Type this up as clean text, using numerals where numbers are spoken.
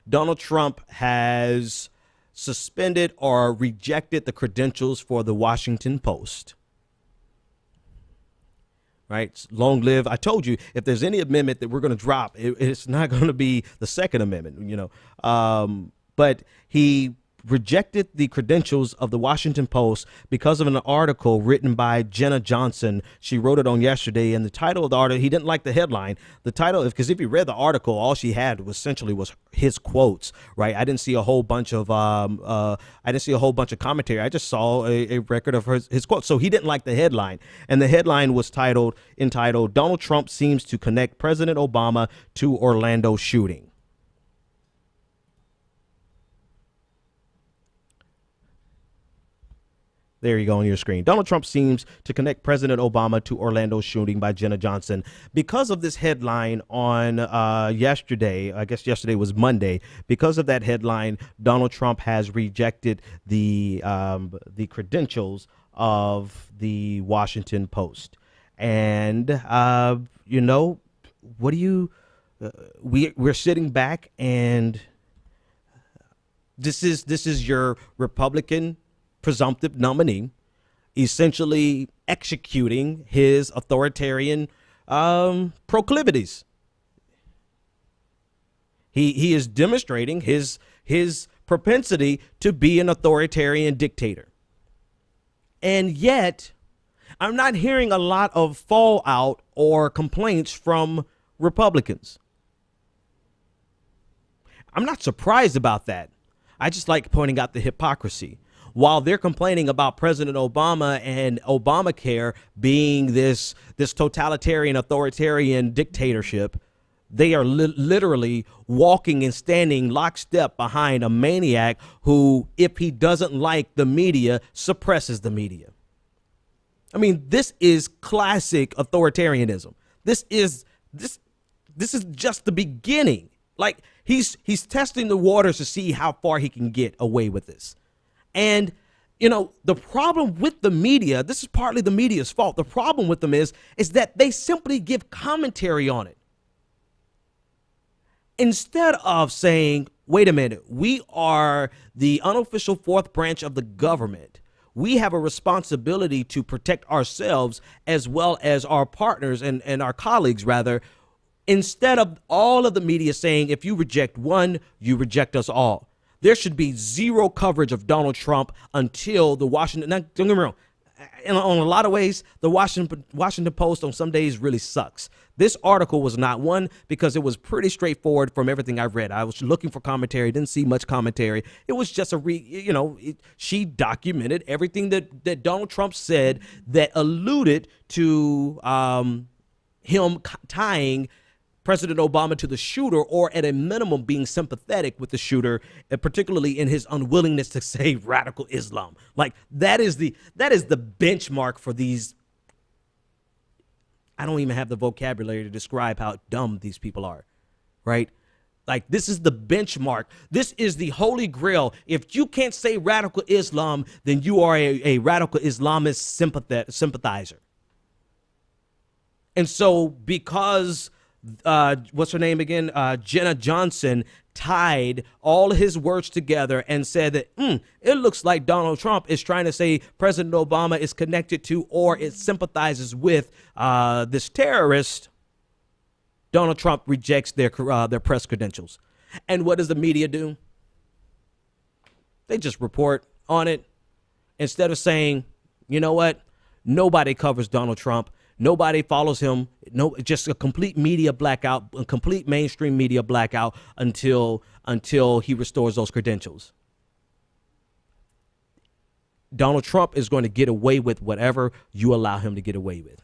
Donald Trump has suspended or rejected the credentials for the Washington Post. Right. Long live. I told you, if there's any amendment that we're going to drop, it's not going to be the Second Amendment, but he rejected the credentials of the Washington Post because of an article written by Jenna Johnson. She wrote it on yesterday, and the title of the article, he didn't like the headline. The title, because if you read the article, all she had was essentially his quotes. Right. I didn't see a whole bunch of commentary. I just saw a record of his quotes. So he didn't like the headline, and the headline was entitled "Donald Trump seems to connect President Obama to Orlando shooting." There you go on your screen. Donald Trump seems to connect President Obama to Orlando shooting, by Jenna Johnson. Because of this headline on yesterday, I guess yesterday was Monday. Because of that headline, Donald Trump has rejected the credentials of the Washington Post. And what do you? We're sitting back, and this is your Republican presumptive nominee essentially executing his authoritarian proclivities. He is demonstrating his propensity to be an authoritarian dictator. And yet, I'm not hearing a lot of fallout or complaints from Republicans. I'm not surprised about that. I just like pointing out the hypocrisy. While they're complaining about President Obama and Obamacare being this totalitarian, authoritarian dictatorship, they are literally walking and standing lockstep behind a maniac who, if he doesn't like the media, suppresses the media. I mean, this is classic authoritarianism. This is just the beginning. Like, he's testing the waters to see how far he can get away with this. And, the problem with the media, this is partly the media's fault. The problem with them is that they simply give commentary on it. Instead of saying, wait a minute, we are the unofficial fourth branch of the government. We have a responsibility to protect ourselves as well as our partners and our colleagues, rather. Instead of all of the media saying, if you reject one, you reject us all. There should be zero coverage of Donald Trump until the Washington. Now, don't get me wrong. In a lot of ways, the Washington Post on some days really sucks. This article was not one, because it was pretty straightforward from everything I read. I was looking for commentary, didn't see much commentary. It was just she documented everything that Donald Trump said that alluded to him tying President Obama to the shooter, or at a minimum being sympathetic with the shooter, particularly in his unwillingness to say radical Islam. Like, that is the benchmark for these. I don't even have the vocabulary to describe how dumb these people are, right? Like, this is the benchmark. This is the holy grail. If you can't say radical Islam, then you are a radical Islamist sympathizer. And so, because what's her name again? Jenna Johnson tied all his words together and said that it looks like Donald Trump is trying to say President Obama is connected to, or it sympathizes with this terrorist. Donald Trump rejects their press credentials. And what does the media do? They just report on it instead of saying, you know what? Nobody covers Donald Trump. Nobody follows him. No, just a complete media blackout, a complete mainstream media blackout until he restores those credentials. Donald Trump is going to get away with whatever you allow him to get away with.